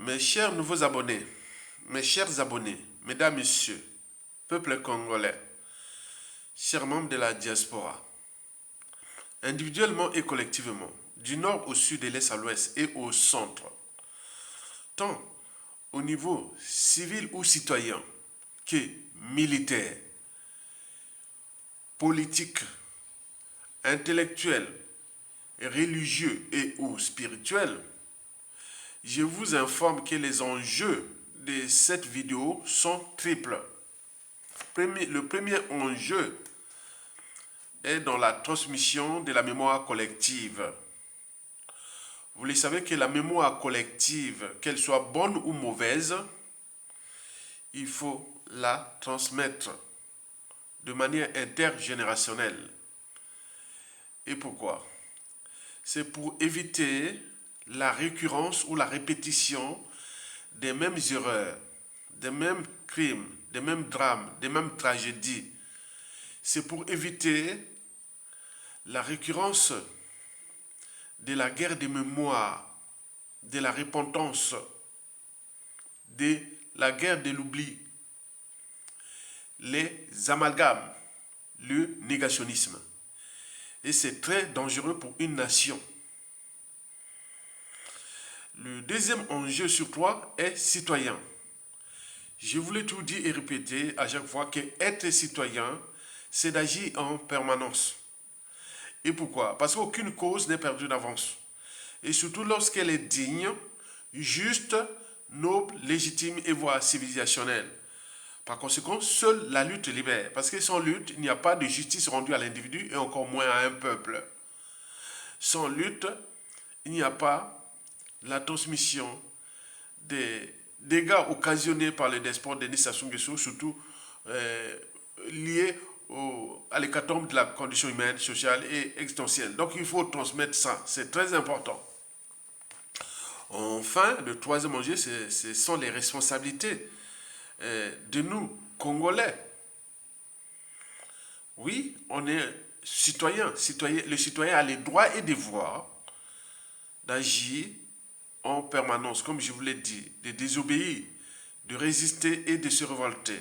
Mes chers nouveaux abonnés, mes chers abonnés, mesdames, messieurs, peuple congolais, chers membres de la diaspora, individuellement et collectivement, du nord au sud, de l'est à l'ouest et au centre, tant au niveau civil ou citoyen que militaire, politique, intellectuel, religieux et ou spirituel, je vous informe que les enjeux de cette vidéo sont triples. Le premier enjeu est dans la transmission de la mémoire collective. Vous le savez que la mémoire collective, qu'elle soit bonne ou mauvaise, il faut la transmettre de manière intergénérationnelle. Et pourquoi? C'est pour éviter la récurrence ou la répétition des mêmes erreurs, des mêmes crimes, des mêmes drames, des mêmes tragédies. C'est pour éviter la récurrence de la guerre des mémoires, de la repentance, de la guerre de l'oubli, les amalgames, le négationnisme. Et c'est très dangereux pour une nation. Le deuxième enjeu sur toi est citoyen. Je voulais tout dire et répéter à chaque fois que être citoyen, c'est d'agir en permanence. Et pourquoi? Parce qu'aucune cause n'est perdue d'avance. Et surtout lorsqu'elle est digne, juste, noble, légitime et voire civilisationnelle. Par conséquent, seule la lutte libère. Parce que sans lutte, il n'y a pas de justice rendue à l'individu et encore moins à un peuple. Sans lutte, il n'y a pas la transmission des dégâts occasionnés par les despotes Denis Sassou Nguesso, surtout liés à l'hécatombe de la condition humaine, sociale et existentielle. Donc il faut transmettre ça, c'est très important. Enfin, le troisième enjeu, ce sont les responsabilités de nous, Congolais. Oui, on est citoyen. Le citoyen a les droits et devoirs d'agir en permanence, comme je vous l'ai dit, de désobéir, de résister et de se révolter.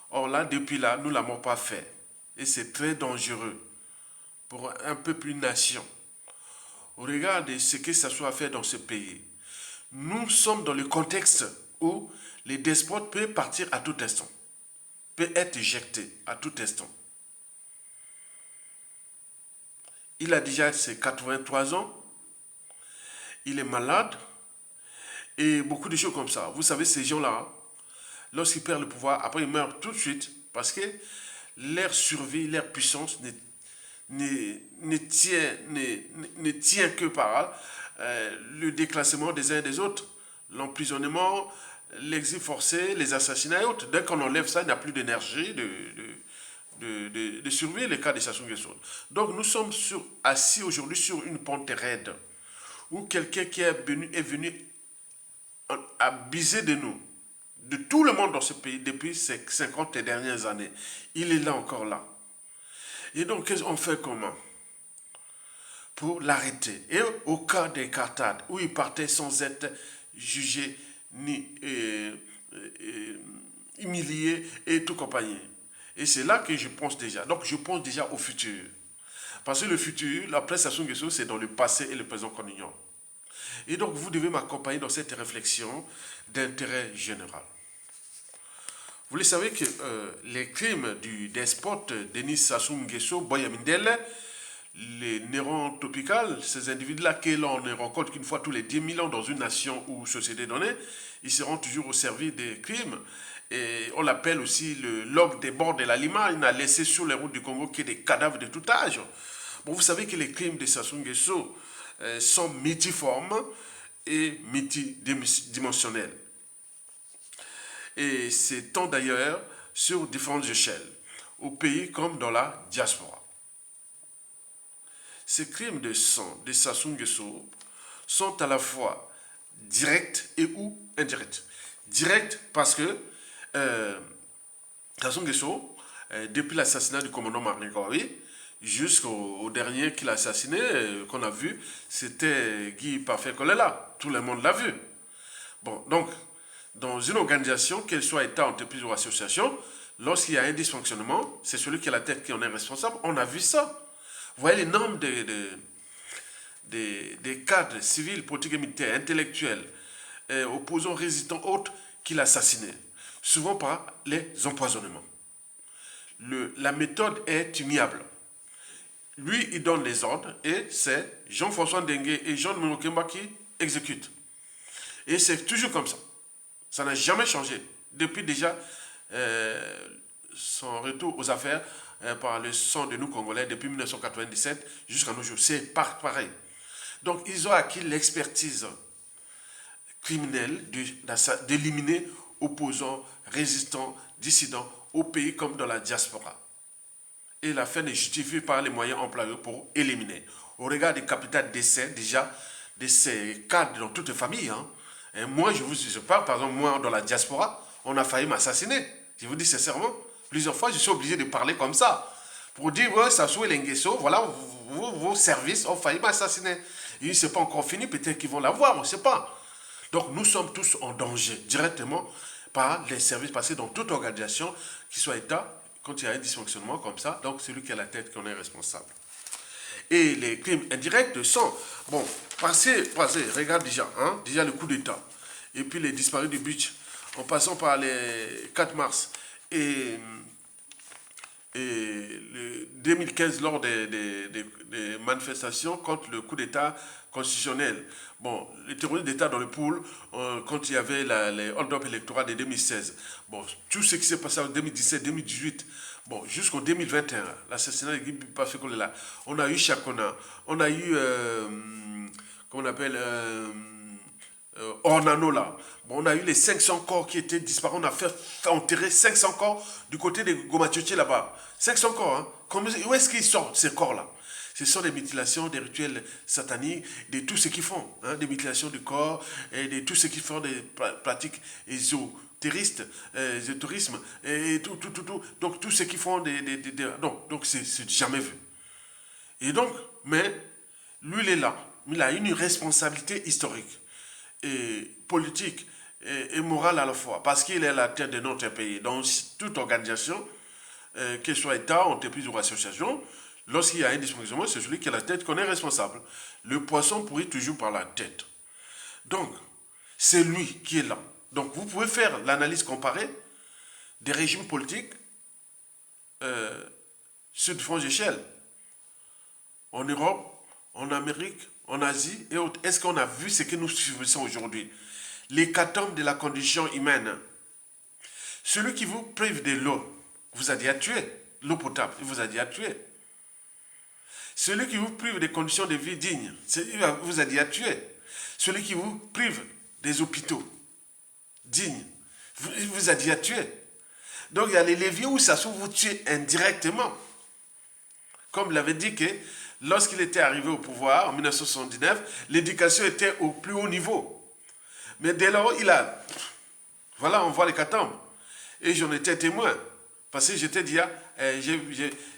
Or là, depuis là, nous ne l'avons pas fait. Et c'est très dangereux pour un peuple, une nation. Au regard de ce que ça soit fait dans ce pays, nous sommes dans le contexte où les despotes peuvent partir à tout instant, peuvent être éjectés à tout instant. Il a déjà ses 83 ans, il est malade, et beaucoup de choses comme ça. Vous savez, ces gens-là, lorsqu'ils perdent le pouvoir, après ils meurent tout de suite parce que leur survie, leur puissance ne tient que par le déclassement des uns et des autres, l'emprisonnement, l'exil forcé, les assassinats et autres. Dès qu'on enlève ça, il n'y a plus d'énergie de survie, les cas de Sassou Nguesso. Donc nous sommes assis aujourd'hui sur une pente raide où quelqu'un qui est venu abuser de nous, de tout le monde dans ce pays depuis ces 50 dernières années. Il est là encore là. Et donc, on fait comment pour l'arrêter? Et au cas des cartades, où il partait sans être jugé ni humilié et tout compagnie. Et c'est là que je pense déjà. Donc, je pense déjà au futur. Parce que le futur, la presse Sassou Nguesso, c'est dans le passé et le présent qu'on ignore. Et donc, vous devez m'accompagner dans cette réflexion d'intérêt général. Vous le savez que les crimes du despote Denis Sassou Nguesso, Boya Mindele, les nérons topicales, ces individus-là que l'on ne rencontre qu'une fois tous les 10 000 ans dans une nation ou société donnée, ils seront toujours au service des crimes. Et on l'appelle aussi le log des bords de la Lima. Il n'a laissé sur les routes du Congo que des cadavres de tout âge. Bon, vous savez que les crimes de Sassou Nguesso sont multiformes et multidimensionnels. Et s'étend d'ailleurs sur différentes échelles, au pays comme dans la diaspora. Ces crimes de sang de Sassou Nguesso sont à la fois directs et ou indirects. Directs parce que Sassou Nguesso, depuis l'assassinat du commandant Martin Kory, jusqu'au dernier qu'il a assassiné, qu'on a vu, c'était Guy Parfait Kolela. Tout le monde l'a vu. Bon, donc, dans une organisation, qu'elle soit État, entreprise ou association, lorsqu'il y a un dysfonctionnement, c'est celui qui a la tête qui en est responsable. On a vu ça. Vous voyez les nombres des cadres civils, politiques et militaires, intellectuels, opposants, résistants, autres, qu'il a assassinés. Souvent par les empoisonnements. La méthode est ignoble. Lui, il donne les ordres et c'est Jean-François Ndengue et Jean Mokemba qui exécutent. Et c'est toujours comme ça. Ça n'a jamais changé. Depuis déjà son retour aux affaires par le sang de nous Congolais depuis 1997 jusqu'à nos jours. C'est pareil. Donc, ils ont acquis l'expertise criminelle d'éliminer opposants, résistants, dissidents au pays comme dans la diaspora. Et la fin est justifiée par les moyens employés pour éliminer. Au regard des capitales décès, déjà, de ces cadres dans toutes les familles. Hein. Et moi, je parle, par exemple, moi, dans la diaspora, on a failli m'assassiner. Je vous dis sincèrement, plusieurs fois, je suis obligé de parler comme ça. Pour dire, ouais, Sassou et Lenguesso, voilà, vos services ont failli m'assassiner. Et ce n'est pas encore fini, peut-être qu'ils vont l'avoir, on ne sait pas. Donc, nous sommes tous en danger, directement, par les services passés dans toute organisation, qu'il soit État, quand il y a un dysfonctionnement comme ça, donc celui qui a la tête qui en est responsable. Et les crimes indirects sont, bon, passez, regarde déjà, hein, déjà le coup d'État, et puis les disparus du Beach, en passant par les 4 mars, et le 2015 lors des manifestations contre le coup d'État constitutionnel. Bon, les terroristes d'État dans le pool, quand il y avait les hold-up électoraux de 2016. Bon, tout ce qui s'est passé en 2017, 2018, bon, jusqu'en 2021, l'assassinat de Guy Pafikole là, on a eu Chakona, on a eu, comment on appelle, Ornano là. Bon, on a eu les 500 corps qui étaient disparus. On a fait enterrer 500 corps du côté de Gomatioche là-bas. 500 corps. Hein. Où est-ce qu'ils sortent ces corps-là? Ce sont des mutilations, des rituels sataniques, de tout ce qu'ils font. Hein, des mutilations du corps, et de tout ce qu'ils font des pratiques ésotéristes, ésotérisme, et tout. Donc, tout ce qu'ils font, donc c'est jamais vu. Et donc, mais, lui, il est là. Il a une responsabilité historique et politique et morale à la fois, parce qu'il est à la tête de notre pays. Dans toute organisation, qu'elle soit État, entreprise ou association, lorsqu'il y a un dysfonctionnement, c'est celui qui a la tête qu'on est responsable. Le poisson pourrit toujours par la tête. Donc, c'est lui qui est là. Donc, vous pouvez faire l'analyse comparée des régimes politiques sur différentes échelles. En Europe, en Amérique, en Asie et autres. Est-ce qu'on a vu ce que nous subissons aujourd'hui? L'hécatombe de la condition humaine. Celui qui vous prive de l'eau vous a dit à tuer. L'eau potable, il vous a dit à tuer. Celui qui vous prive des conditions de vie dignes, il vous a dit à tuer. Celui qui vous prive des hôpitaux dignes, il vous a dit à tuer. Donc il y a les leviers où ça se vous tuer indirectement. Comme l'avait dit que lorsqu'il était arrivé au pouvoir en 1979, l'éducation était au plus haut niveau. Mais dès lors, voilà, on voit l'hécatombe. Et j'en étais témoin. Parce que j'étais dit,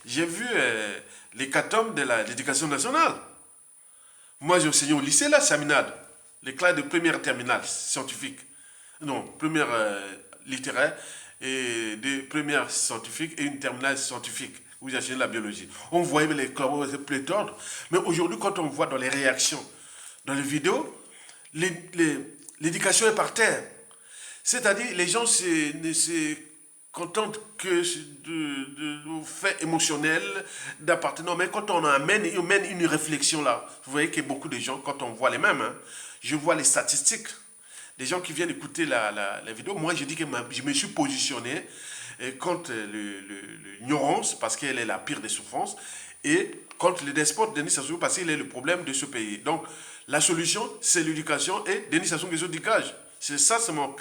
j'ai vu l'hécatombe de l'éducation nationale. Moi, j'ai enseigné au lycée, là, Saminade. Les classes de première terminale scientifique. Non, première littéraire, et des premières scientifiques et une terminale scientifique, où j'ai enseigné la biologie. On voyait les claveaux pléthores. Mais aujourd'hui, quand on voit dans les réactions, dans les vidéos, l'éducation est par terre. C'est-à-dire, les gens ne se contentent que de faits émotionnels, d'appartenance. Mais quand on mène une réflexion là, vous voyez que beaucoup de gens, quand on voit les mêmes, hein, je vois les statistiques, des gens qui viennent écouter la vidéo. Moi, je dis que je me suis positionné contre l'ignorance, parce qu'elle est la pire des souffrances, et contre le despote Denis Sassou Nguesso, parce qu'il est le problème de ce pays. Donc, la solution, c'est l'éducation et Denis Sassou Nguesso dégage. C'est ça, c'est mon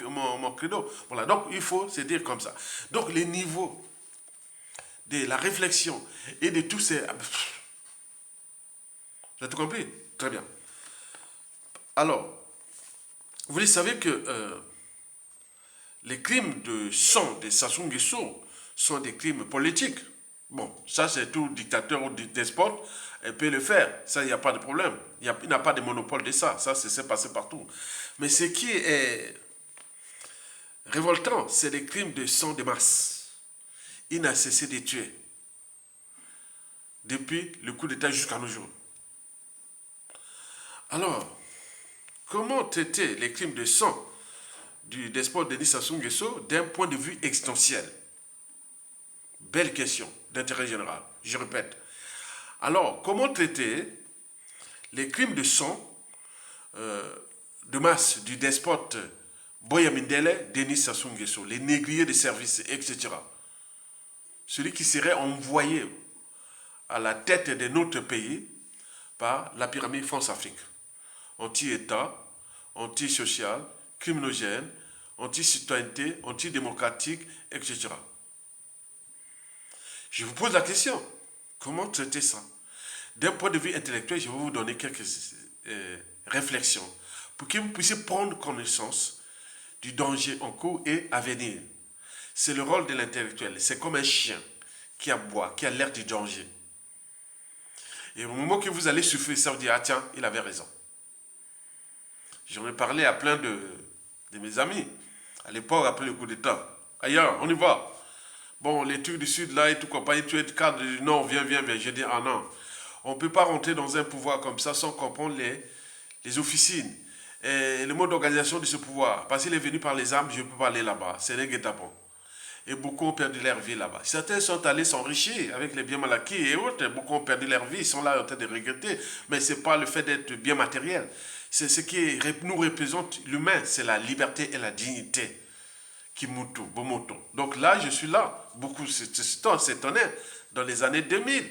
credo. Voilà, donc il faut se dire comme ça. Donc, les niveaux de la réflexion et de tous ces... Vous avez tout compris? Très bien. Alors, vous savez que les crimes de sang de Sassou Nguesso sont des crimes politiques. Bon, ça c'est tout dictateur ou despote peut le faire. Ça, il n'y a pas de problème. Il n'a pas de monopole de ça. Ça, c'est passé partout. Mais ce qui est révoltant, c'est les crimes de sang de masse. Il n'a cessé de tuer depuis le coup d'État jusqu'à nos jours. Alors, comment traiter les crimes de sang du despote Denis Sassou Nguesso d'un point de vue existentiel? Belle question d'intérêt général, je répète. Alors, comment traiter les crimes de sang de masse du despote Boya Mindele, Denis Sassou Nguesso, les négriers de service, etc. Celui qui serait envoyé à la tête de notre pays par la pyramide France-Afrique. Anti-État, anti-social, criminogène, anti-citoyenneté, anti-démocratique, etc. Je vous pose la question, comment traiter ça? D'un point de vue intellectuel, je vais vous donner quelques réflexions pour que vous puissiez prendre connaissance du danger en cours et à venir. C'est le rôle de l'intellectuel. C'est comme un chien qui aboie, qui alerte du danger. Et au moment que vous allez souffler, ça vous dit, ah tiens, il avait raison. J'en ai parlé à plein de mes amis, à l'époque, après le coup d'État. Ailleurs, on y va. Bon, les trucs du Sud, là, et tout compagnie, tu es cadre du Nord, viens. Je dis, ah non. On ne peut pas rentrer dans un pouvoir comme ça sans comprendre les officines et le mode d'organisation de ce pouvoir. Parce qu'il est venu par les armes, je ne peux pas aller là-bas. C'est un guet-apens. Et beaucoup ont perdu leur vie là-bas. Certains sont allés s'enrichir avec les biens mal acquis et autres. Beaucoup ont perdu leur vie, ils sont là en train de regretter. Mais ce n'est pas le fait d'être bien matériel. C'est ce qui nous représente l'humain, c'est la liberté et la dignité. Kimutu, Bomoto. Donc là, je suis là. Beaucoup s'étonnaient dans les années 2000.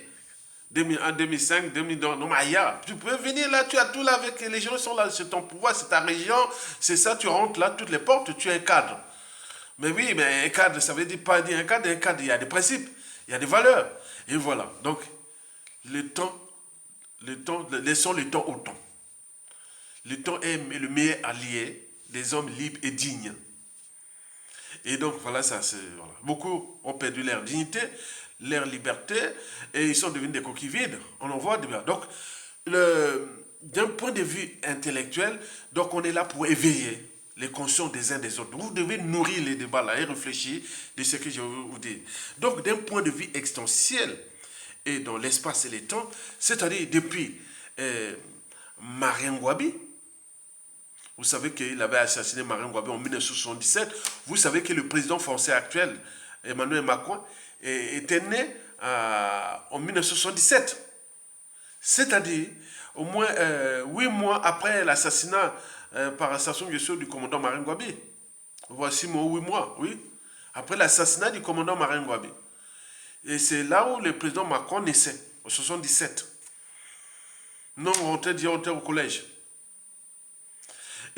2001, 2005, 2002, non, Maya, tu peux venir là, tu as tout là avec les gens qui sont là, c'est ton pouvoir, c'est ta région, c'est ça, tu rentres là, toutes les portes, tu es un cadre. Mais oui, mais un cadre, ça veut dire pas dire un cadre, il y a des principes, il y a des valeurs. Et voilà, donc, laissons le temps au temps. Le temps est le meilleur allié des hommes libres et dignes. Et donc, voilà, ça, voilà. Beaucoup ont perdu leur dignité, leur liberté, et ils sont devenus des coquilles vides. On en voit. Donc, d'un point de vue intellectuel, donc on est là pour éveiller les consciences des uns des autres. Vous devez nourrir les débats là et réfléchir de ce que je veux vous dire. Donc, d'un point de vue existentiel et dans l'espace et le temps, c'est-à-dire depuis Marien Ngouabi, vous savez qu'il avait assassiné Marien Ngouabi en 1977. Vous savez que le président français actuel, Emmanuel Macron, était né en 1977. C'est-à-dire, au moins 8 mois après l'assassinat par Sassou Nguesso du commandant Marien Ngouabi. Voici 8 mois, oui. Après l'assassinat du commandant Marien Ngouabi. Et c'est là où le président Macron naissait, en 1977. Non, on était au collège.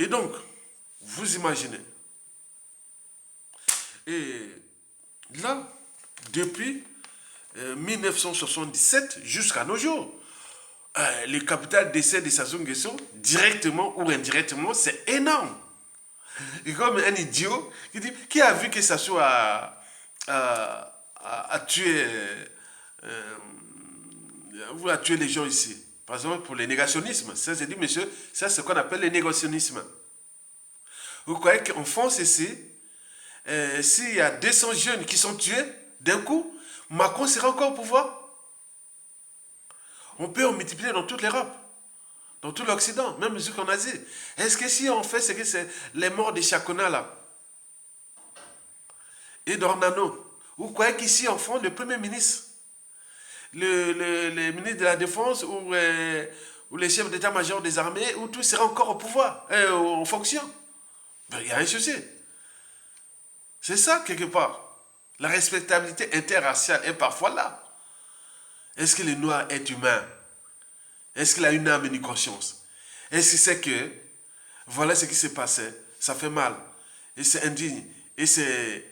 Et donc, vous imaginez. Et là, depuis 1977 jusqu'à nos jours, le capital d'essai de Sassou Nguesso, directement ou indirectement, c'est énorme. Et comme un idiot qui dit, qui a vu que Sassou a tué, a tué les gens ici? Par exemple, pour le négationnisme. Ça, c'est dit, monsieur, ça, c'est ce qu'on appelle le négationnisme. Vous croyez qu'en France, ici, s'il y a 200 jeunes qui sont tués, d'un coup, Macron sera encore au pouvoir? On peut en multiplier dans toute l'Europe, dans tout l'Occident, même jusqu'en Asie. Est-ce que si on fait ce que c'est les morts de Chacona, là, et d'Ornano, vous croyez qu'ici, en France, le Premier ministre, le ministre de la Défense ou les chefs d'état-major des armées, ou tout sera encore au pouvoir, en fonction? Ben, il y a un souci. C'est ça, quelque part. La respectabilité interraciale est parfois là. Est-ce que le noir est humain? Est-ce qu'il a une âme et une conscience? Est-ce qu'il sait que voilà ce qui s'est passé? Ça fait mal. Et c'est indigne. Et c'est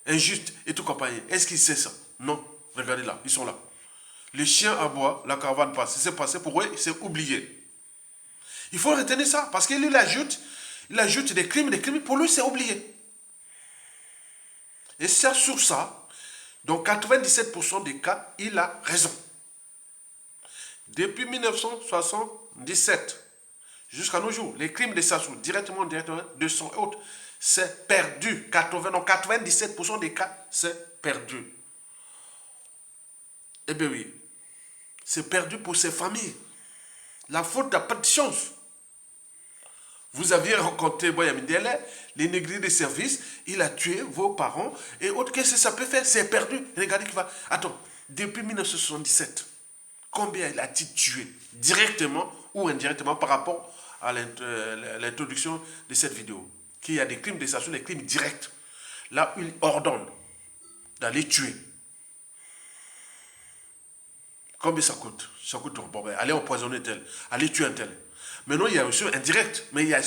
injuste et tout compagnie. Est-ce qu'il sait ça? Non. Regardez là, ils sont là. Les chiens aboient, la caravane passe. C'est passé pour eux, c'est oublié. Il faut retenir ça, parce qu'il ajoute des crimes, pour lui c'est oublié. Et c'est sur ça Dans 97% des cas, il a raison. Depuis 1977 jusqu'à nos jours, les crimes de Sassou, directement, de son hôte, c'est perdu. Dans 97% des cas, c'est perdu. Eh bien oui, c'est perdu pour ces familles. La faute n'a pas de chance. Vous aviez rencontré Boyamindele, les négligés de service, il a tué vos parents, et autre, qu'est-ce que ça peut faire? C'est perdu. Regardez qui va. Attends, depuis 1977, combien il a-t-il tué, directement ou indirectement, par rapport à l'introduction de cette vidéo? Qu'il y a des crimes d'assassinat, des crimes directs. Là, il ordonne d'aller tuer. Combien ça coûte? Ça coûte, bon, ben, allez empoisonner tel, allez tuer un tel. Maintenant, il y a aussi indirect, mais il y a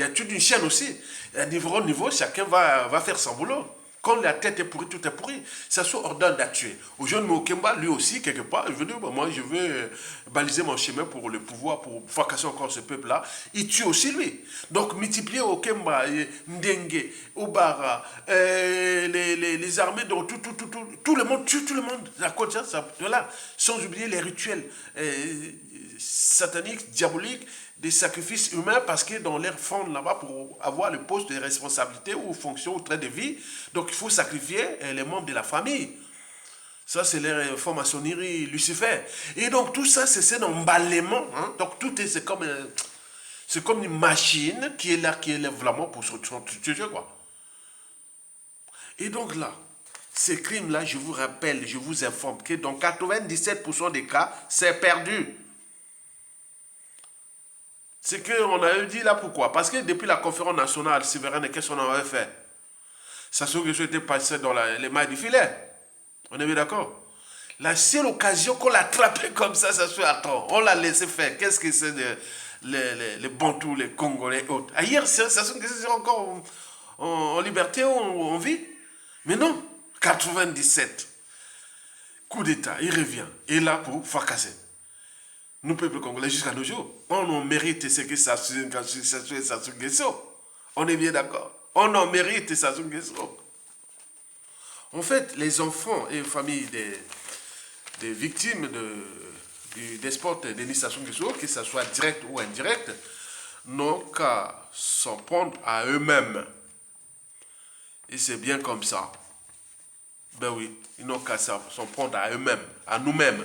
toute une chaîne aussi. À niveau, chacun va faire son boulot. Quand la tête est pourrie, tout est pourri. Ça se ordonne d'à tuer. Au jeune Mokemba, lui aussi, quelque part, il veut dire, moi, je veux baliser mon chemin pour le pouvoir, pour fracasser encore ce peuple-là. Il tue aussi lui. Donc, multiplier Okemba, Ndenge, Obara, les armées, donc, tout le monde tue tout le monde. D'accord, ça, voilà. Sans oublier les rituels sataniques, diaboliques, des sacrifices humains, parce que dans leur fond là-bas, pour avoir le poste de responsabilité ou fonction ou trait de vie, donc il faut sacrifier les membres de la famille. Ça, c'est leur franc-maçonnerie Lucifer. Et donc tout ça, c'est un emballement. Hein? Donc tout est, c'est comme une machine qui est là vraiment pour se tuer, quoi. Et donc là, ces crimes-là, je vous rappelle, je vous informe que dans 97% des cas, c'est perdu. C'est qu'on a dit là pourquoi. Parce que depuis la conférence nationale souveraine, qu'est-ce qu'on avait fait? Ça se trouve que je était passé dans les mailles du filet. On est bien d'accord? La seule occasion qu'on l'a attrapé comme ça se fait, attends, on l'a laissé faire. Qu'est-ce que c'est les Bantous, les Congolais et autres? Ailleurs, ça se trouve que c'est encore en liberté, on vit. Mais non, 97. Coup d'État, il revient. Et là pour fracasser. Nous, peuple congolais, jusqu'à nos jours, on en mérite ce que Sassou Nguesso. On est bien d'accord. On en mérite Sassou Nguesso. En fait, les enfants et les familles des victimes des sports de Denis Sassou Nguesso, que ce soit direct ou indirect, n'ont qu'à s'en prendre à eux-mêmes. Et c'est bien comme ça. Ben oui, ils n'ont qu'à s'en prendre à eux-mêmes, à nous-mêmes.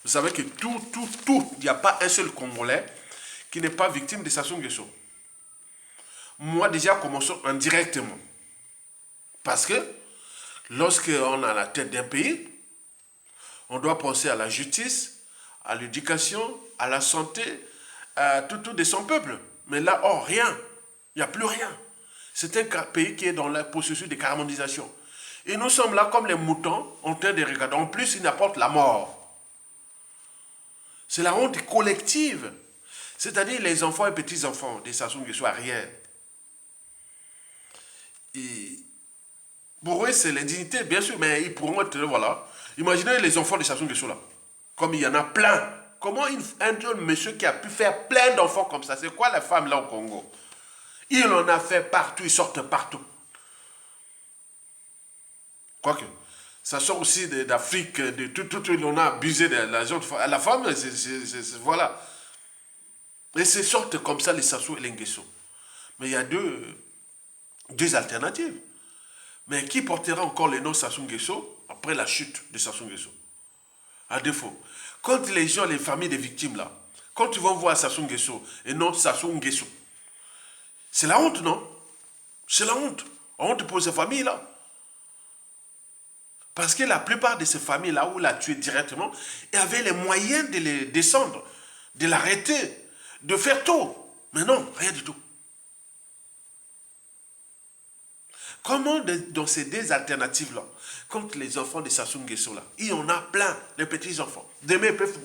Vous savez que il n'y a pas un seul Congolais qui n'est pas victime de Sassou Nguesso. Moi, déjà, commençons indirectement. Parce que lorsqu'on a la tête d'un pays, on doit penser à la justice, à l'éducation, à la santé, à tout de son peuple. Mais là, oh, rien. Il n'y a plus rien. C'est un pays qui est dans le processus de caramonisation. Et nous sommes là comme les moutons en train de regarder. En plus, il apporte la mort. C'est la honte collective. C'est-à-dire les enfants et petits-enfants des Sassou Nguesso arrière. Et pour eux, c'est l'indignité, bien sûr, mais ils pourront être, voilà. Imaginez les enfants des Sassou Nguesso là. Comme il y en a plein. Comment un monsieur qui a pu faire plein d'enfants comme ça, c'est quoi la femme là au Congo? Il en a fait partout, ils sortent partout. Quoique. Ça sort aussi d'Afrique, de tout, on a abusé de la femme, voilà. Et c'est sortent comme ça les Sassou et les Nguesso. Mais il y a deux alternatives. Mais qui portera encore le nom Sassou Nguesso après la chute de Sassou Nguesso? À défaut. Quand les gens, les familles des victimes là, quand ils vont voir Sassou Nguesso et non Sassou Nguesso, c'est la honte, non? C'est la honte. Honte pour ces familles là. Parce que la plupart de ces familles-là, où l'a tué directement, avaient les moyens de les descendre, de l'arrêter, de faire tout. Mais non, rien du tout. Comment dans ces deux alternatives-là, contre les enfants de Sassou Nguesso, là, il y en a plein, les petits-enfants. Demain, ils peuvent,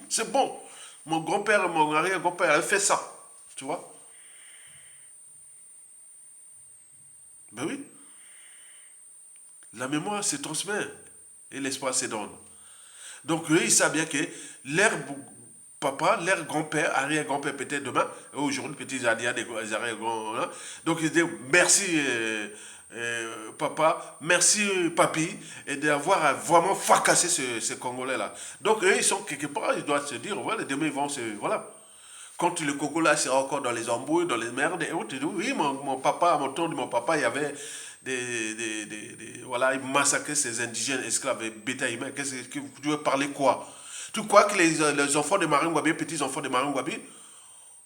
c'est bon. Mon grand-père, mon arrière-grand-père, a fait ça. Tu vois? Ben oui. La mémoire se transmet et l'espoir se donne. Donc eux, ils savent bien que l'herbe papa, leur grand-père, arrière-grand-père peut-être demain, aujourd'hui peut-être il y a des arrière-grands. Hein. Donc ils disent merci papa, merci papi, et d'avoir vraiment fracassé ces Congolais-là. Donc eux, ils sont quelque part, ils doivent se dire, voilà, demain ils vont se... Voilà. Quand le Congolais sera encore dans les embrouilles, dans les merdes, et autres, oui, mon papa, à mon tour de mon papa, il y avait voilà, il massacrait ces indigènes, esclaves et bétail humain. Qu'est-ce que tu veux parler quoi? Tu crois que les enfants de Marine Wabi, petits enfants de Marine Wabi,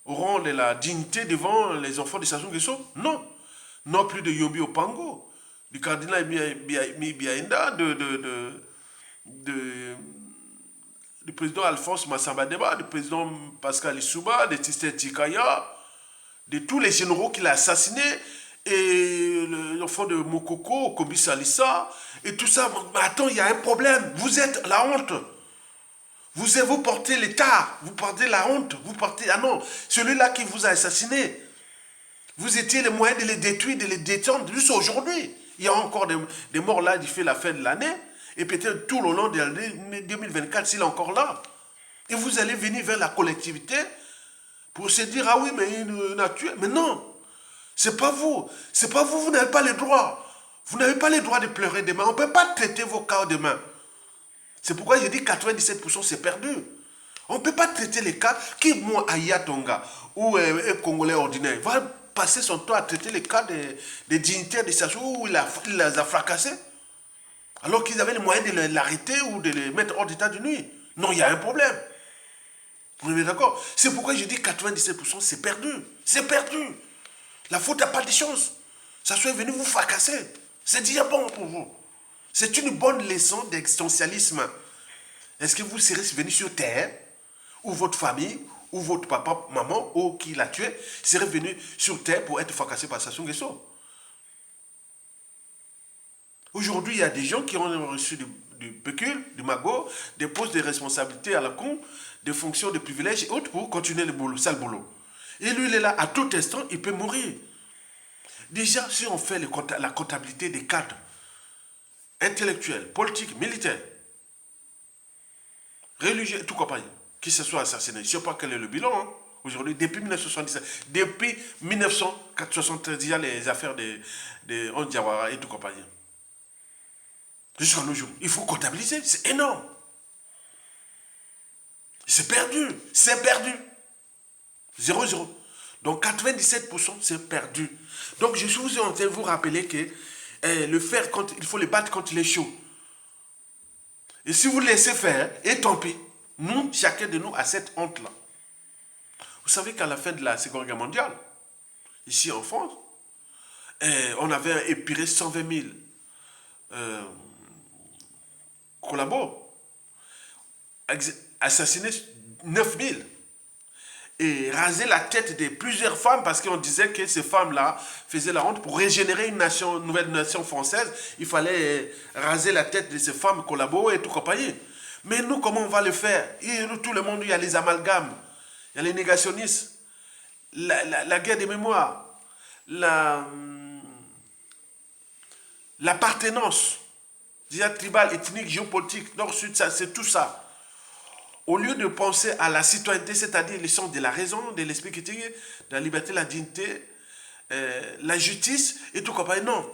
auront de la dignité devant les enfants de Sassou Nguesso? Non. Non plus de Yombi Opango, du cardinal Biaïnda, du président Alphonse Massamba Deba, du président Pascal Issouba, de Tisté Tikaya, de tous les généraux qu'il a assassinés, et l'enfant de Mokoko, Kobi Salissa, et tout ça. Mais attends, il y a un problème. Vous êtes la honte. Vous portez l'État, vous portez la honte, vous portez... Ah non, celui-là qui vous a assassiné, vous étiez les moyens de les détruire, de les détendre, juste aujourd'hui. Il y a encore des morts là du fait la fin de l'année, et peut-être tout le long de l'année 2024, s'il est encore là. Et vous allez venir vers la collectivité pour se dire, ah oui, mais il a tué. Mais non, c'est pas vous. C'est pas vous, vous n'avez pas les droits. Vous n'avez pas les droits de pleurer demain. On ne peut pas traiter vos cas demain. C'est pourquoi j'ai dit 97% c'est perdu. On ne peut pas traiter les cas qui, moi, Aya Tonga, ou un Congolais ordinaire, va passer son temps à traiter les cas des dignitaires de Sassou où il les a fracassés, alors qu'ils avaient les moyens de l'arrêter ou de les mettre hors d'état de nuit. Non, il y a un problème. Vous êtes d'accord? C'est pourquoi je dis 97% c'est perdu. C'est perdu. La faute n'a pas de chance. Sassou est venu vous fracasser. C'est déjà bon pour vous. C'est une bonne leçon d'existentialisme. Est-ce que vous serez venu sur terre, ou votre famille, ou votre papa, maman, ou qui l'a tué, serait venu sur terre pour être fracassé par Sassou Nguesso? Aujourd'hui, il y a des gens qui ont reçu du pécule, du magot, des postes de responsabilité à la con, des fonctions de privilèges et autres pour continuer le boulot, sale boulot. Et lui, il est là, à tout instant, il peut mourir. Déjà, si on fait la comptabilité des cadres, intellectuels, politiques, militaires, religieux, tout compagnie, qui se soit assassiné. Je ne sais pas quel est le bilan. Hein. Aujourd'hui, depuis 1977, depuis 1973, il y a les affaires de Ondiawara et tout compagnie. Jusqu'à nos jours. Il faut comptabiliser. C'est énorme. C'est perdu. C'est perdu. 0-0. Donc 97% c'est perdu. Donc je suis en train de vous rappeler que le fer, il faut le battre quand il est chaud. Et si vous laissez faire, et tant pis, nous, chacun de nous a cette honte-là. Vous savez qu'à la fin de la Seconde Guerre mondiale, ici en France, on avait épiré 120 000 collabos, assassiné 9 000 et rasé la tête de plusieurs femmes parce qu'on disait que ces femmes-là faisaient la honte. Pour régénérer une nouvelle nation française, il fallait raser la tête de ces femmes collabos et tout compagnie. Mais nous, comment on va le faire? Tout le monde, il y a les amalgames, il y a les négationnistes, la guerre des mémoires, l'appartenance, tribal, ethnique, géopolitique, nord-sud, c'est tout ça. Au lieu de penser à la citoyenneté, c'est-à-dire le sens de la raison, de l'esprit critique, de la liberté, la dignité, la justice et tout compagnie, non.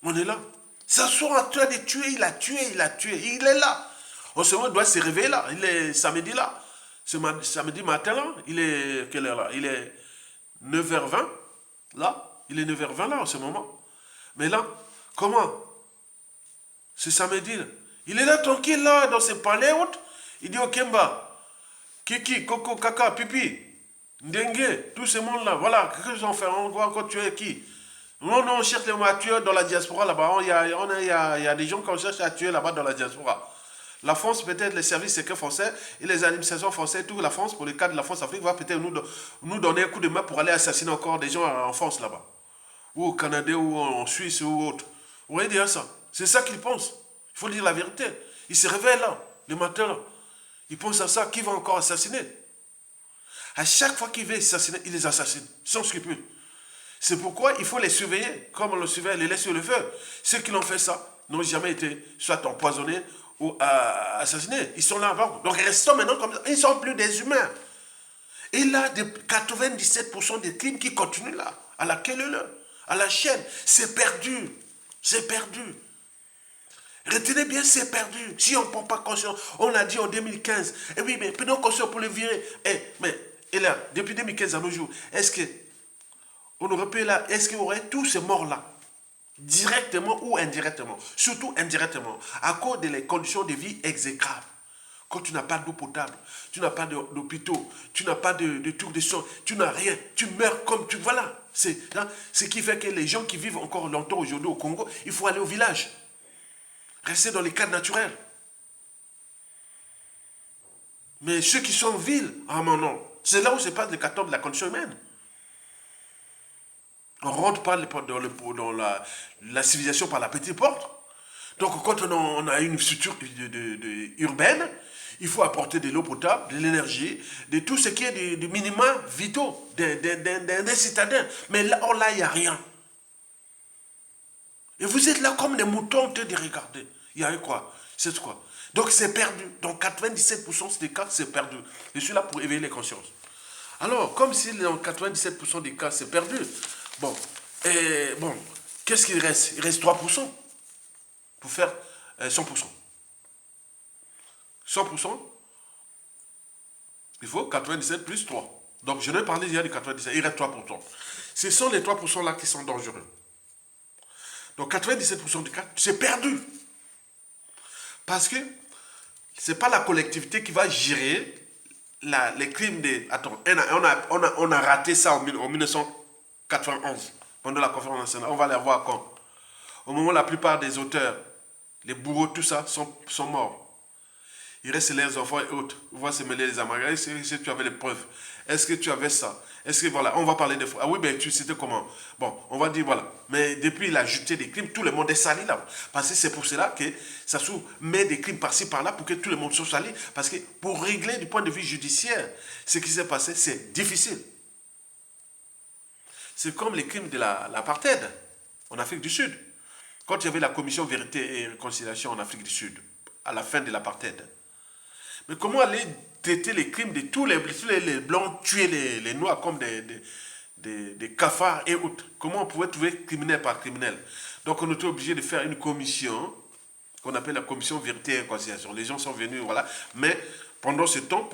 On est là. Sassou en train de tuer, il a tué, il est là. On doit se réveiller là, il est samedi là. Samedi matin là, il est quelle heure là? Il est 9h20 là, il est 9h20 là en ce moment. Mais là, comment? Ce samedi là, il est là tranquille là, dans ses palais hautes. Il dit au Kemba, Kiki, Coco, Kaka, Pipi, Ndengue, tout ce monde-là, voilà, qu'est-ce qu'ils ont fait? On va encore tuer qui? Non, on cherche les tueurs dans la diaspora là-bas. Il y a des gens qu'on cherche à tuer là-bas dans la diaspora. La France, peut-être les services secrets français et les administrations françaises, toute la France, pour le cas de la France-Afrique, va peut-être nous donner un coup de main pour aller assassiner encore des gens en France là-bas. Ou au Canada, ou en Suisse, ou autre. Vous voyez dire ça? C'est ça qu'ils pensent. Il faut dire la vérité. Ils se réveillent là, le matin là. Ils pensent à ça, qui va encore assassiner? À chaque fois qu'il veut assassiner, il les assassine, sans scrupule. C'est pourquoi il faut les surveiller, comme on le surveille, les laisse sur le feu. Ceux qui l'ont fait ça n'ont jamais été soit empoisonnés ou assassinés. Ils sont là avant. Donc restons maintenant comme ça. Ils ne sont plus des humains. Et là, 97% des crimes qui continuent là, à la queue, à la chaîne, c'est perdu. C'est perdu. Retenez bien, c'est perdu. Si on ne prend pas conscience, on l'a dit en 2015. Et oui, mais prenons conscience pour le virer. Et là, depuis 2015 à nos jours, est-ce que on aurait pu là, est-ce qu'il y aurait tous ces morts-là, directement ou indirectement, surtout indirectement, à cause des conditions de vie exécrables. Quand tu n'as pas d'eau potable, tu n'as pas d'hôpitaux, tu n'as pas de trucs de soins, tu n'as rien, tu meurs comme tu... Voilà. C'est ce qui fait que les gens qui vivent encore longtemps aujourd'hui au Congo, il faut aller au village. Rester dans les cadres naturels. Mais ceux qui sont en ville, ah non, c'est là où se passe l'hécatombe de la condition humaine. On rentre pas dans la civilisation par la petite porte. Donc quand on a une structure urbaine, il faut apporter de l'eau potable, de l'énergie, de tout ce qui est des minima vitaux des citadins. Mais là, il n'y a rien. Et vous êtes là comme des moutons en train de regarder. Il y a eu quoi? C'est quoi? Donc c'est perdu. Donc 97% des cas, c'est perdu. Je suis là pour éveiller les consciences. Alors, comme si dans 97% des cas, c'est perdu, bon, qu'est-ce qu'il reste? Il reste 3% pour faire 100%. 100%, il faut 97 plus 3. Donc, je n'ai parlé déjà de 97, il reste 3%. Ce sont les 3% là qui sont dangereux. Donc, 97% des cas, c'est perdu. Parce que ce n'est pas la collectivité qui va gérer les crimes de... Attends, on a raté ça en 1991, pendant la conférence nationale. On va les voir quand? Au moment où la plupart des auteurs, les bourreaux, tout ça, sont morts. Il reste les enfants et autres. On va se mêler les amarres. Est-ce que tu avais les preuves? Est-ce que tu avais ça? Est-ce que voilà, on va parler des fois. Ah oui, mais tu sais comment? Bon, on va dire voilà. Mais depuis la jutée des crimes, tout le monde est sali là. Parce que c'est pour cela que ça met des crimes par-ci par-là pour que tout le monde soit sali. Parce que pour régler du point de vue judiciaire, ce qui s'est passé, c'est difficile. C'est comme les crimes de l'apartheid en Afrique du Sud. Quand il y avait la commission vérité et réconciliation en Afrique du Sud, à la fin de l'apartheid. Mais comment aller traiter les crimes de tous les blancs, tuer les noirs comme des cafards et autres? Comment on pouvait trouver criminel par criminel? Donc on était obligé de faire une commission qu'on appelle la commission vérité et réconciliation. Les gens sont venus, voilà. Mais pendant ce temps,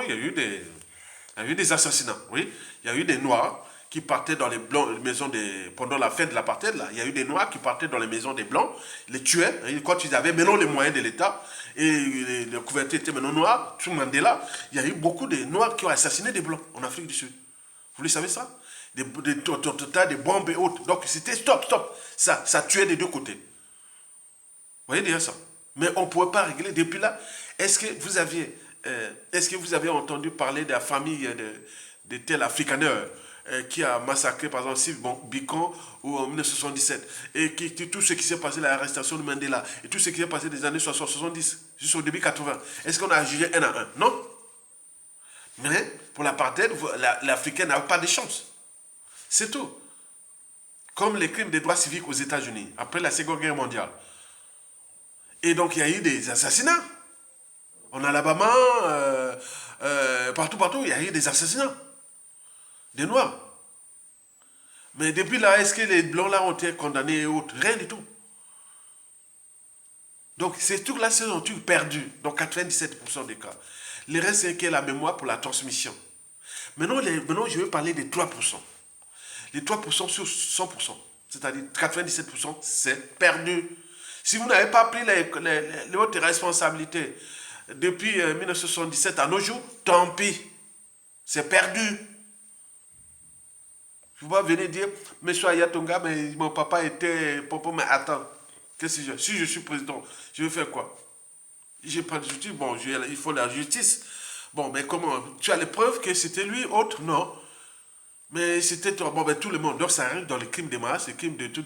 il y a eu des assassinats. Oui, il y a eu des noirs qui partaient dans les maisons pendant la fin de l'apartheid, là, il y a eu des noirs qui partaient dans les maisons des blancs, les tuaient, quand ils avaient maintenant les moyens de l'État, et les couvertures étaient maintenant noirs, sous Mandela, il y a eu beaucoup de noirs qui ont assassiné des blancs en Afrique du Sud. Vous le savez ça? Des bombes et autres. Donc c'était stop. Ça tuait des deux côtés. Vous voyez déjà ça? Mais on ne pouvait pas régler. Depuis là, est-ce que vous avez entendu parler de la famille de tel africaneur qui a massacré par exemple Steve Biko ou en 1977 et tout ce qui s'est passé, l'arrestation de Mandela et tout ce qui s'est passé des années 60-70 jusqu'au début 80, est-ce qu'on a jugé un à un? Non. Mais pour l'apartheid, l'Africain n'a pas de chance. C'est tout. Comme les crimes des droits civiques aux États-Unis après la Seconde Guerre mondiale. Et donc il y a eu des assassinats. En Alabama, partout, il y a eu des assassinats. Des noirs. Mais depuis là, est-ce que les blancs là ont été condamnés et autres? Rien du tout. Donc ces trucs là sont perdus dans 97% des cas. Le reste, c'est que la mémoire pour la transmission. Maintenant, je vais parler des 3%. Les 3% sur 100%. C'est-à-dire 97%, c'est perdu. Si vous n'avez pas pris les hautes responsabilités depuis 1977 à nos jours, tant pis. C'est perdu. Je ne vais pas venir dire, monsieur Ayatonga, mais mon papa était... Mais attends, si je suis président, je vais faire quoi? J'ai pas de justice, bon, il faut la justice. Bon, mais comment? Tu as les preuves que c'était lui, autre? Non. Mais c'était toi. Bon, ben tout le monde. Donc ça arrive dans les crimes de masse, les crimes de tout.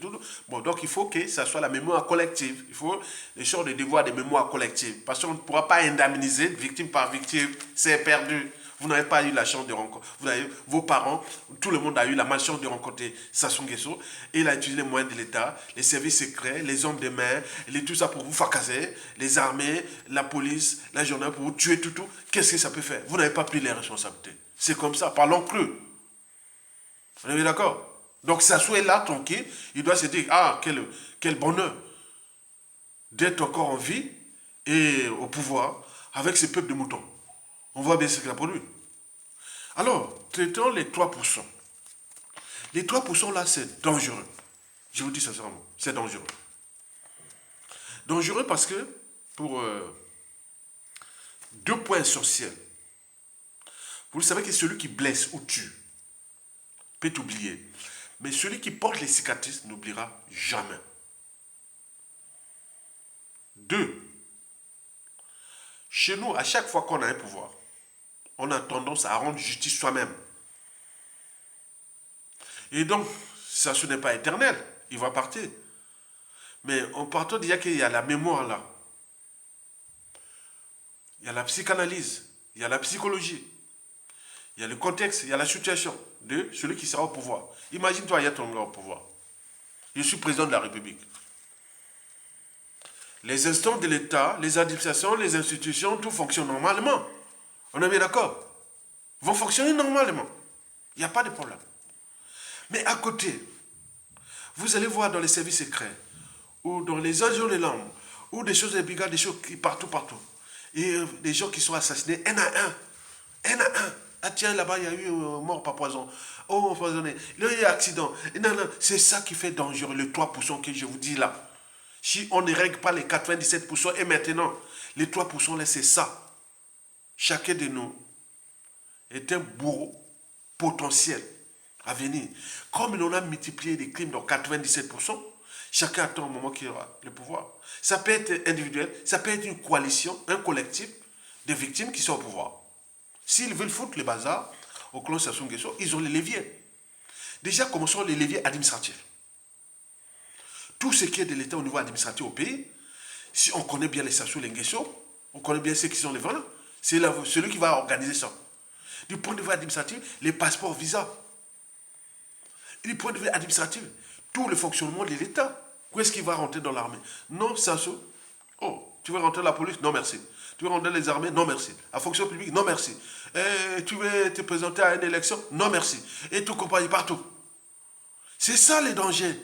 Bon, donc il faut que ça soit la mémoire collective. Il faut les choses de devoir de mémoire collective. Parce qu'on ne pourra pas indemniser victime par victime. C'est perdu. Vous n'avez pas eu la chance de rencontrer, vos parents, tout le monde a eu la malchance de rencontrer Sassou Nguesso. Et il a utilisé les moyens de l'État, les services secrets, les hommes de main, tout ça pour vous fracasser, les armées, la police, la gendarmerie pour vous tuer, tout. Qu'est-ce que ça peut faire? Vous n'avez pas pris les responsabilités. C'est comme ça, parlons creux. Vous êtes d'accord? Donc Sassou est là, tranquille, il doit se dire, ah, quel bonheur d'être encore en vie et au pouvoir avec ce peuple de moutons. On voit bien ce qu'il a produit. Alors, traitons les 3%. Les 3% là, c'est dangereux. Je vous dis sincèrement, c'est dangereux. Dangereux parce que, pour 2 points essentiels, vous savez que celui qui blesse ou tue peut oublier. Mais celui qui porte les cicatrices n'oubliera jamais. 2. Chez nous, à chaque fois qu'on a un pouvoir, on a tendance à rendre justice soi-même. Et donc, ça ce n'est pas éternel, il va partir. Mais en partant déjà qu'il y a la mémoire là, il y a la psychanalyse, il y a la psychologie, il y a le contexte, il y a la situation de celui qui sera au pouvoir. Imagine-toi, il y a ton gars au pouvoir. Je suis président de la République. Les instances de l'État, les administrations, les institutions, tout fonctionne normalement. On est bien d'accord? Vont fonctionner normalement. Il n'y a pas de problème. Mais à côté, vous allez voir dans les services secrets, ou dans les agents de l'homme, ou des choses des brigades, des choses partout. Et des gens qui sont assassinés, un à un. Un à un. Ah tiens, là-bas, il y a eu mort par poison. Oh, empoisonné. Là, il y a accident. Non, c'est ça qui fait dangereux, le 3% que je vous dis là. Si on ne règle pas les 97%, et maintenant, les 3% là, c'est ça. Chacun de nous est un bourreau potentiel à venir. Comme on a multiplié les crimes dans 97%, chacun attend un moment qu'il aura le pouvoir. Ça peut être individuel, ça peut être une coalition, un collectif de victimes qui sont au pouvoir. S'ils veulent foutre le bazar au clan Sassou Nguesso, ils ont les leviers. Déjà, commençons les leviers administratifs. Tout ce qui est de l'État au niveau administratif au pays, si on connaît bien les Sassou Nguesso, on connaît bien ceux qui sont les vendeurs, c'est celui qui va organiser ça. Du point de vue administratif, les passeports, visas. Du point de vue administratif, tout le fonctionnement de l'État. Où est-ce qu'il va rentrer dans l'armée? Non, Sassou. Oh, tu veux rentrer dans la police? Non, merci. Tu veux rentrer dans les armées? Non, merci. La fonction publique? Non, merci. Tu veux te présenter à une élection? Non, merci. Et tout compagnie partout. C'est ça les dangers.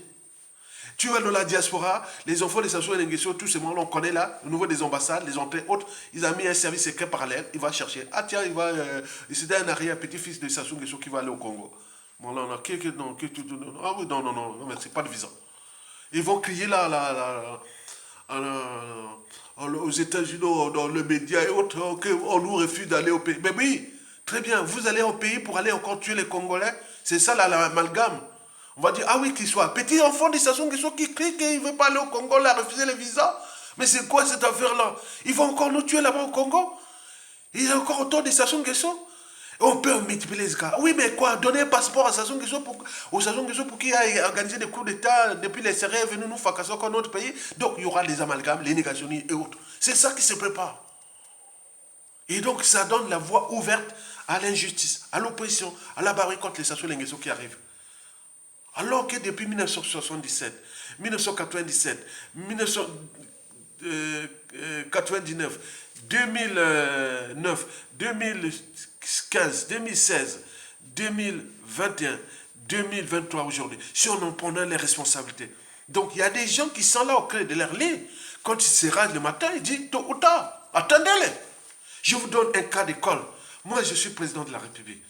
Tu vas dans la diaspora, les enfants de Sassou Nguesso, tous ces gens-là, on connaît là, au niveau des ambassades, les entrées autres, ils ont mis un service secret parallèle, il va chercher. Ah tiens, c'était un arrière-petit-fils de Sassou Nguesso qui va aller au Congo. Bon, là, non, ah oui, non, merci, pas de visa. Ils vont crier là, aux États-Unis, dans les médias et autres, qu'on nous refuse d'aller au pays. Mais oui, très bien, vous allez au pays pour aller encore tuer les Congolais. C'est ça l'amalgame. On va dire, ah oui, qu'il soit petit enfant de Sassou Nguesso qui crie qu'il ne veut pas aller au Congo, là, refuser les visas. Mais c'est quoi cette affaire-là? Ils vont encore nous tuer là-bas au Congo? Il y a encore autant de Sassou Nguesso? On peut multiplier les cas. Oui, mais quoi? Donner un passeport à Sassou Nguesso pour qu'il aille organiser des coups d'État depuis les Sérères venus nous fracasser encore notre pays. Donc, il y aura les amalgames, les négationnistes et autres. C'est ça qui se prépare. Et donc, ça donne la voie ouverte à l'injustice, à l'oppression, à la barrière contre les Sassou Nguesso qui arrivent. Alors que depuis 1977, 1997, 1999, 2009, 2015, 2016, 2021, 2023 aujourd'hui, si on en prenait les responsabilités. Donc il y a des gens qui sont là au creux de leur lit. Quand ils se rendent le matin, ils disent tôt ou tard, attendez-les. Je vous donne un cas d'école. Moi, je suis président de la République.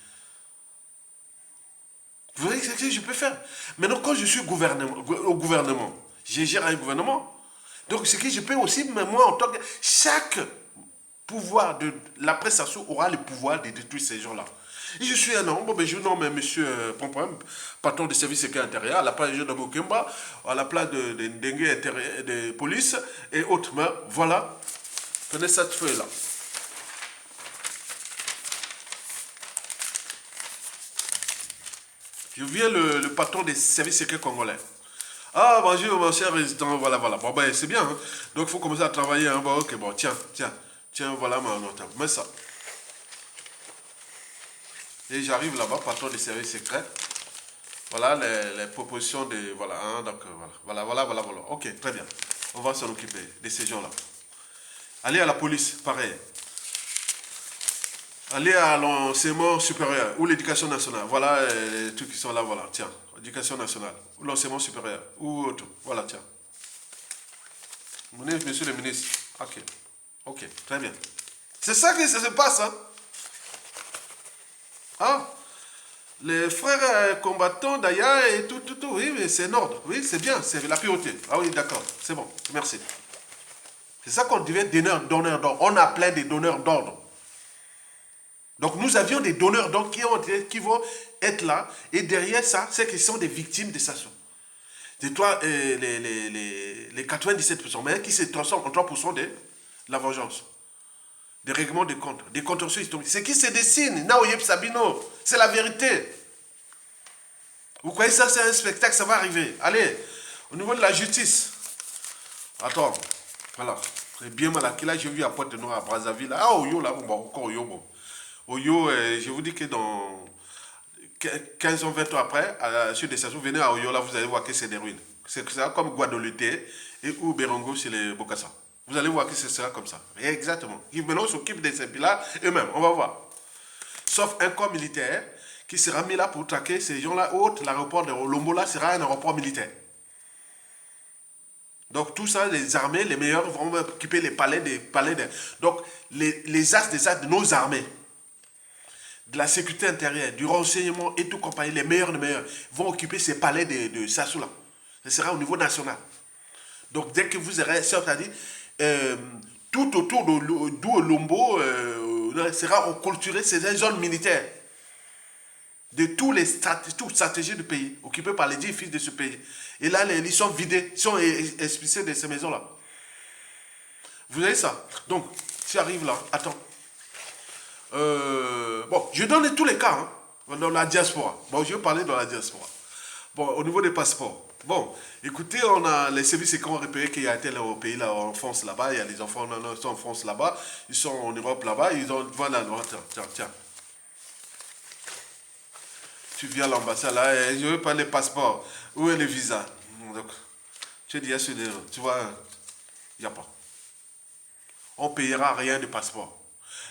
Vous voyez ce que je peux faire? Maintenant, quand je suis au gouvernement, je gère un gouvernement. Donc, ce que je peux aussi, mais moi, en tant que... Chaque pouvoir de la presse aura le pouvoir de détruire ces gens-là. Et je suis un homme, bon, ben, je nomme M. Pompom, patron des services secrets intérieurs, à la place de Jean Bokemba, à la place de Ndengue de police et autres. Mais voilà, tenez cette feuille-là. Je viens le patron des services secrets congolais. Ah, bonjour, mon cher résident, voilà. Bon, ben, c'est bien, hein. Donc, il faut commencer à travailler, hein. Bon, ok, bon, tiens, voilà, mon notable. Mets ça. Et j'arrive là-bas, patron des services secrets. Voilà les propositions de... Voilà, hein, donc voilà. Ok, très bien. On va s'en occuper de ces gens-là. Allez à la police, pareil. Allez à l'enseignement supérieur ou l'éducation nationale. Voilà les trucs qui sont là, voilà, tiens. Éducation nationale ou l'enseignement supérieur ou autre. Voilà, tiens. Monsieur le ministre. Ok. Ok, très bien. C'est ça que ça se passe, hein. Ah, les frères combattants d'ailleurs et tout, oui, mais c'est en ordre. Oui, c'est bien, c'est la priorité. Ah oui, d'accord, c'est bon, merci. C'est ça qu'on devient donneur d'ordre. On a plein de donneurs d'ordre. Donc nous avions des donneurs d'ordre qui vont être là. Et derrière ça, c'est qu'ils sont des victimes de ça. De toi, les 97%, mais qui se transforment en 3% de la vengeance. Des règlements de comptes, des contentieux historiques. C'est qui se dessine. Naoyeb Sabino, c'est la vérité. Vous croyez ça, c'est un spectacle, ça va arriver. Allez, au niveau de la justice. Attends, voilà. C'est bien mal acquis. Là, j'ai vu à Pointe-Noire, à Brazzaville. Ah, Oyo, là, bon, encore Oyo, bon. Oyo, je vous dis que dans 15 ans, 20 ans après, sur des stations, venez à Oyo, là, vous allez voir que c'est des ruines. C'est ça comme Guadeloupe et ou Berongo chez les Bokassa. Vous allez voir que c'est ça comme ça. Exactement. Maintenant, on s'occupe de ces pays-là eux-mêmes. On va voir. Sauf un corps militaire qui sera mis là pour traquer ces gens-là. Autre, l'aéroport de Lombola sera un aéroport militaire. Donc tout ça, les armées, les meilleurs vont occuper les palais des palais. Donc les as des as de nos armées, de la sécurité intérieure, du renseignement et tout compagnie, les meilleurs vont occuper ces palais de Sassoula. Ce sera au niveau national. Donc dès que vous aurez, c'est-à-dire, tout autour d'où Lombo sera reculturé, c'est une zone militaire. De toutes les stratégies du pays, occupées par les 10 fils de ce pays. Et là, ils sont vidés, ils sont expulsés de ces maisons-là. Vous avez ça. Donc, tu arrives là, attends. Bon, je donne tous les cas, hein, dans la diaspora. Bon, je vais parler dans la diaspora. Bon, au niveau des passeports. Bon, écoutez, on a les services qui ont repéré qu'il y a tel au pays là, en France là-bas, il y a des enfants qui sont en France là-bas, ils sont en Europe là-bas, ils ont, voilà, tiens. Tu viens à l'ambassade là, je veux pas les passeports. Où est le visa? Donc, tu dis, tu vois, il n'y a pas. On ne payera rien de passeport.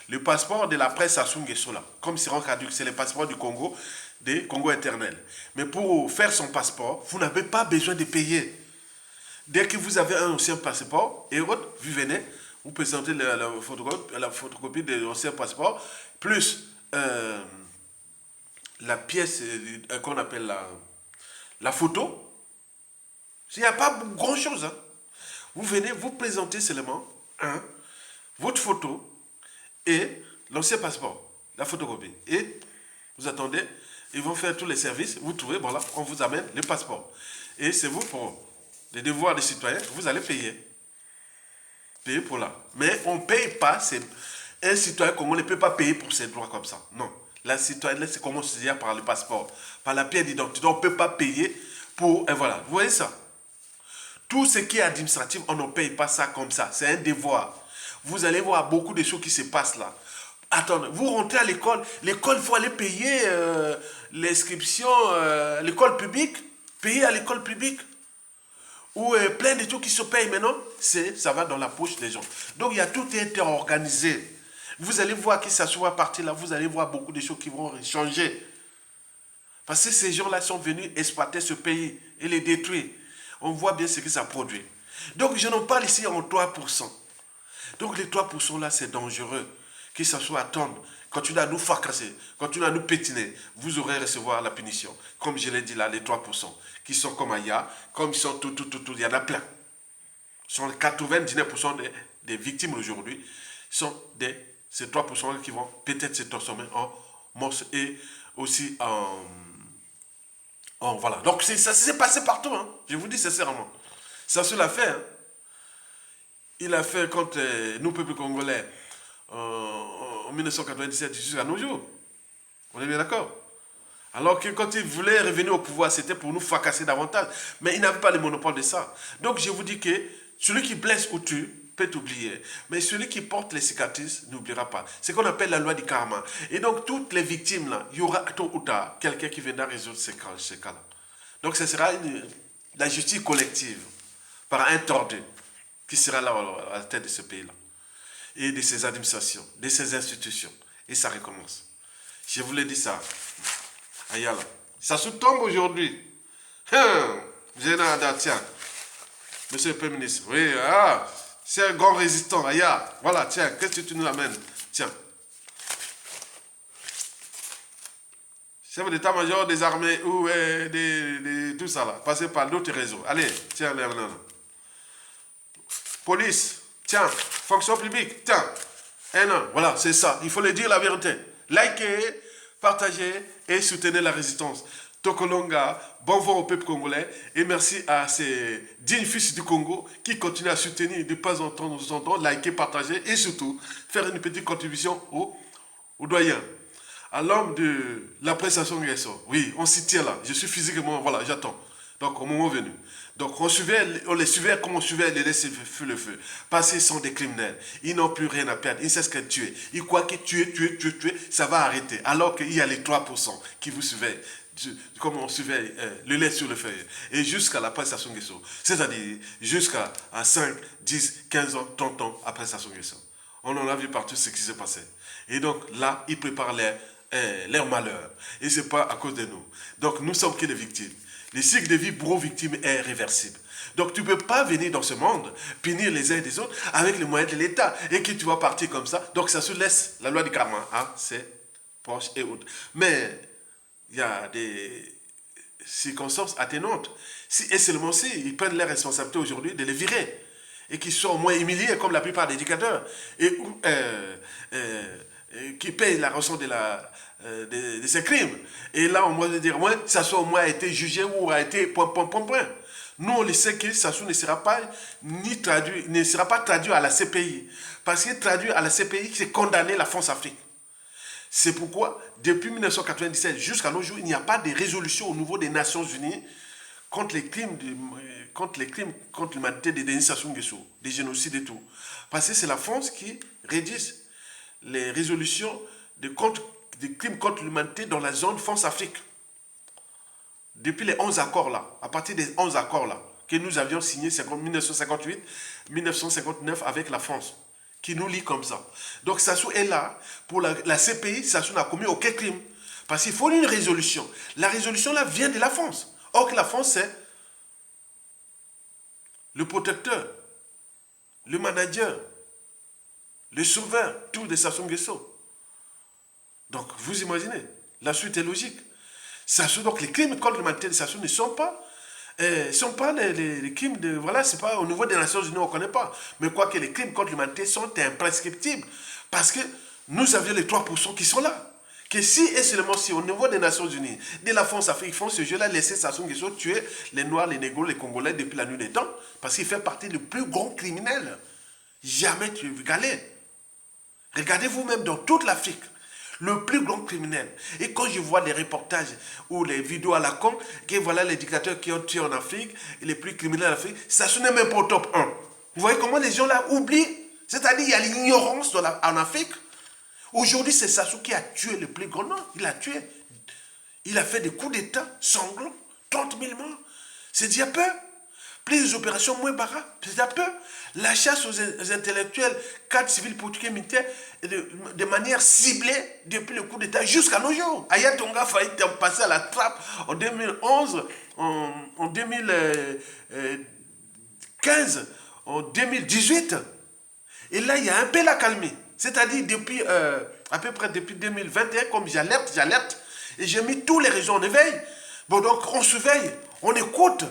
Le passeport de la presse Sassou Nguesso là, comme Siran Kaduk, c'est le passeport du Congo, des Congo éternel. Mais pour faire son passeport, vous n'avez pas besoin de payer. Dès que vous avez un ancien passeport, et vous venez, vous présentez la photocopie de l'ancien passeport, plus la pièce qu'on appelle la photo. Il n'y a pas grand-chose. Hein. Vous venez, vous présentez seulement votre photo et l'ancien passeport, la photocopie. Et vous attendez, ils vont faire tous les services, vous trouvez, voilà, on vous amène le passeport. Et c'est vous pour les devoirs des citoyens, vous allez payer. Payer pour là. Mais on ne paye pas, un citoyen congolais ne peut pas payer pour ses droits comme ça. Non. La citoyenneté, c'est comment se dire par le passeport, par la pièce d'identité. On ne peut pas payer pour, et voilà, vous voyez ça. Tout ce qui est administratif, on ne paye pas ça comme ça. C'est un devoir. Vous allez voir beaucoup de choses qui se passent là. Attendez, vous rentrez à l'école, il faut aller payer l'inscription, l'école publique, payer à l'école publique. Ou plein de trucs qui se payent maintenant, ça va dans la poche des gens. Donc il y a tout été organisé. Vous allez voir que ça soit parti là, vous allez voir beaucoup de choses qui vont changer. Parce que ces gens-là sont venus exploiter ce pays et les détruire. On voit bien ce que ça produit. Donc je n'en parle ici en 3%. Donc les 3% là, c'est dangereux. Que ça soit attendre, continuez à nous fracasser, continuez à nous pétiner, vous aurez recevoir la punition. Comme je l'ai dit là, les 3%, qui sont comme Aya, comme ils sont tout, il y en a plein. Ce sont 99% des victimes aujourd'hui, sont ces 3% qui vont peut-être se transformer en morceaux et aussi en voilà. Donc ça s'est passé partout, hein. Je vous dis sincèrement. Ça se l'a fait. Hein. Il a fait quand nous, peuple congolais, en 1997 jusqu'à nos jours. On est bien d'accord? Alors que quand il voulait revenir au pouvoir, c'était pour nous fracasser davantage. Mais il n'avait pas le monopole de ça. Donc je vous dis que celui qui blesse ou tue, peut oublier. Mais celui qui porte les cicatrices n'oubliera pas. C'est ce qu'on appelle la loi du karma. Et donc, toutes les victimes, là, il y aura tôt ou tard quelqu'un qui viendra résoudre ces cas-là. Donc, ce sera la justice collective par un tordu qui sera là à la tête de ce pays-là. Et de ses administrations, de ses institutions. Et ça recommence. Je vous l'ai dit ça. Ayala. Ça se tombe aujourd'hui. Tiens. Monsieur le Premier ministre. Oui, c'est un grand résistant. Aya. Voilà, tiens, qu'est-ce que tu nous amènes? Tiens. Chef d'état-major des armées ou tout ça là. Passez par d'autres réseaux. Allez, tiens, là. Police. Tiens. Fonction publique. Tiens. Voilà, c'est ça. Il faut le dire la vérité. Likez, partagez et soutenez la résistance. Tokolonga, bon vent au peuple congolais et merci à ces dignes fils du Congo qui continuent à soutenir de pas en temps, liker, partager et surtout faire une petite contribution aux doyens. À l'homme de la prestation Nguesso. Oui, on s'y tient là. Je suis physiquement, voilà, j'attends. Donc au moment venu. Donc on les suivait comme on suivait les laisser le feu. Parce qu'ils sont des criminels. Ils n'ont plus rien à perdre. Ils savent ce que tuer. Ils croient que tuer, ça va arrêter. Alors qu'il y a les 3% qui vous surveillent. Comme on surveille le lait sur le feu. Et jusqu'à la prestation Nguesso. C'est-à-dire jusqu'à 5, 10, 15 ans, 30 ans après prestation Nguesso. On en a vu partout ce qui s'est passé. Et donc là, ils préparent leur malheur. Et ce n'est pas à cause de nous. Donc nous sommes que des victimes. Le cycle de vie pro-victime est réversible. Donc tu ne peux pas venir dans ce monde, punir les uns et les autres avec les moyens de l'État et que tu vas partir comme ça. Donc ça se laisse, la loi du karma, c'est proche et autres. Mais il y a des circonstances atténuantes. Si et seulement si ils prennent les responsabilités aujourd'hui de les virer et qu'ils soient au moins humiliés comme la plupart des éducateurs et qui payent la rançon de ces crimes. Et là, on va dire, ouais, ça soit au moins été jugé ou a été point. Nous, on le sait que Sassou ne sera pas traduit à la CPI. Parce que traduit à la CPI, c'est condamner la France-Afrique. C'est pourquoi, depuis 1997 jusqu'à nos jours, il n'y a pas de résolution au niveau des Nations Unies contre les crimes contre l'humanité de Denis Sassou Nguesso, des génocides et tout. Parce que c'est la France qui rédige les résolutions des crimes contre l'humanité dans la zone France-Afrique. Depuis les 11 accords là, à partir des 11 accords là, que nous avions signés en 1958, 1959 avec la France, qui nous lie comme ça. Donc Sassou est là, pour la CPI, Sassou n'a commis aucun crime. Parce qu'il faut une résolution. La résolution là vient de la France. Or que la France c'est le protecteur, le manager, le sauveur, tout de Sassou Nguesso. Donc, vous imaginez, la suite est logique. Sassou, donc les crimes contre l'humanité de Sassou ne sont pas les crimes de... Voilà, c'est pas au niveau des Nations Unies, on ne connaît pas. Mais quoi que les crimes contre l'humanité sont imprescriptibles. Parce que nous avions les 3% qui sont là. Que si et seulement si au niveau des Nations Unies, de la France-Afrique, ils font ce jeu-là, laisser Sassou Nguesso tuer les Noirs, les Négros, les Congolais depuis la nuit des temps, parce qu'il fait partie du plus grand criminel jamais égalé. Regardez vous-même dans toute l'Afrique, le plus grand criminel. Et quand je vois les reportages ou les vidéos à la con, que voilà les dictateurs qui ont tué en Afrique, et les plus criminels en Afrique, Sassou n'est même pas au top 1. Vous voyez comment les gens là oublient? C'est-à-dire il y a l'ignorance en Afrique. Aujourd'hui, c'est Sassou qui a tué le plus grand nom. Il a tué. Il a fait des coups d'État sanglants. 30 000 morts. C'est déjà peu. Plus opérations moins barras. C'est déjà peu. La chasse aux intellectuels, cadres civils, politiques et militaires, de manière ciblée depuis le coup d'État jusqu'à nos jours. Aya Tonga a failli passer à la trappe en 2011, en 2015, en 2018. Et là, il y a un peu la calmie. C'est-à-dire, depuis, à peu près depuis 2021, comme j'alerte, et j'ai mis tous les réseaux en éveil. Bon, donc, on surveille, on écoute.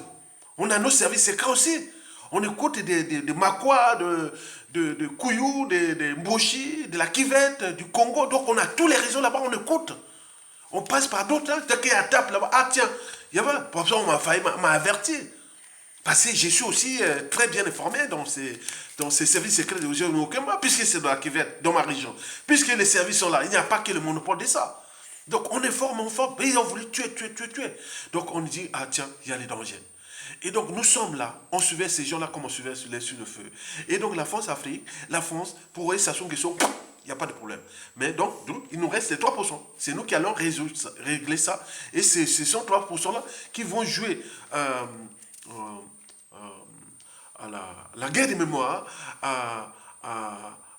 On a nos services secrets aussi. On écoute des Makwa, de Kouyou, de Mboshi, de la Kivette, du Congo. Donc, on a tous les réseaux là-bas, on écoute. On passe par d'autres, hein. Dès qu'il y a un tape là-bas, ah tiens, il y a voilà. Pour ça, on m'a averti. Parce que je suis aussi très bien informé dans ces services secrets de Okéma, puisque c'est dans la Kivette, dans ma région. Puisque les services sont là, il n'y a pas que le monopole de ça. Donc on est fort, mais ils ont voulu tuer. Donc on dit, ah tiens, il y a les dangers. Et donc, nous sommes là, on suivait ces gens-là comme on suivait les sur le feu. Et donc, la France-Afrique, la France, pour eux, ça sont question, il n'y a pas de problème. Mais donc, il nous reste les 3%. C'est nous qui allons régler ça. Et c'est ces 3%-là qui vont jouer à la guerre des mémoires,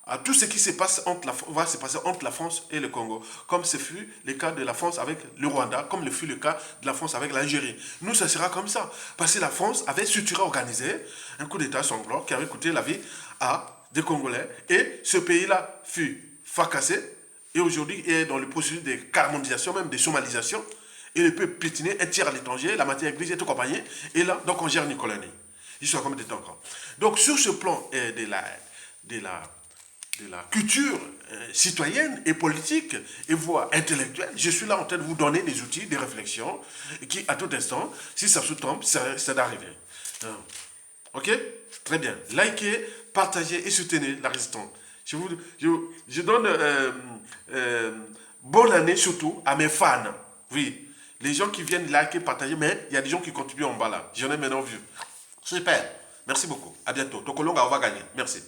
à tout ce qui va se passer entre la France et le Congo, comme ce fut le cas de la France avec le Rwanda, comme le fut le cas de la France avec l'Algérie. Nous, ça sera comme ça. Parce que la France avait structuré, organisé un coup d'État sanglant qui avait coûté la vie à des Congolais. Et ce pays-là fut fracassé et aujourd'hui est dans le processus de caramonisation, même de somalisation. Et le peuple piétiné, un tiers à l'étranger, la matière grise et tout compagnie. Et là, donc on gère une colonie. Jusqu'à combien de temps encore. Donc sur ce plan de la culture citoyenne et politique et voire intellectuelle, je suis là en train de vous donner des outils, des réflexions qui, à tout instant, si ça se tombe, ça d'arriver. Ok? Très bien. Likez, partagez et soutenez la résistance. Je donne bonne année surtout à mes fans. Oui. Les gens qui viennent liker, partager, mais il y a des gens qui contribuent en bas là. J'en ai maintenant vu. Super. Merci beaucoup. À bientôt. Tokolonga, on va gagner. Merci.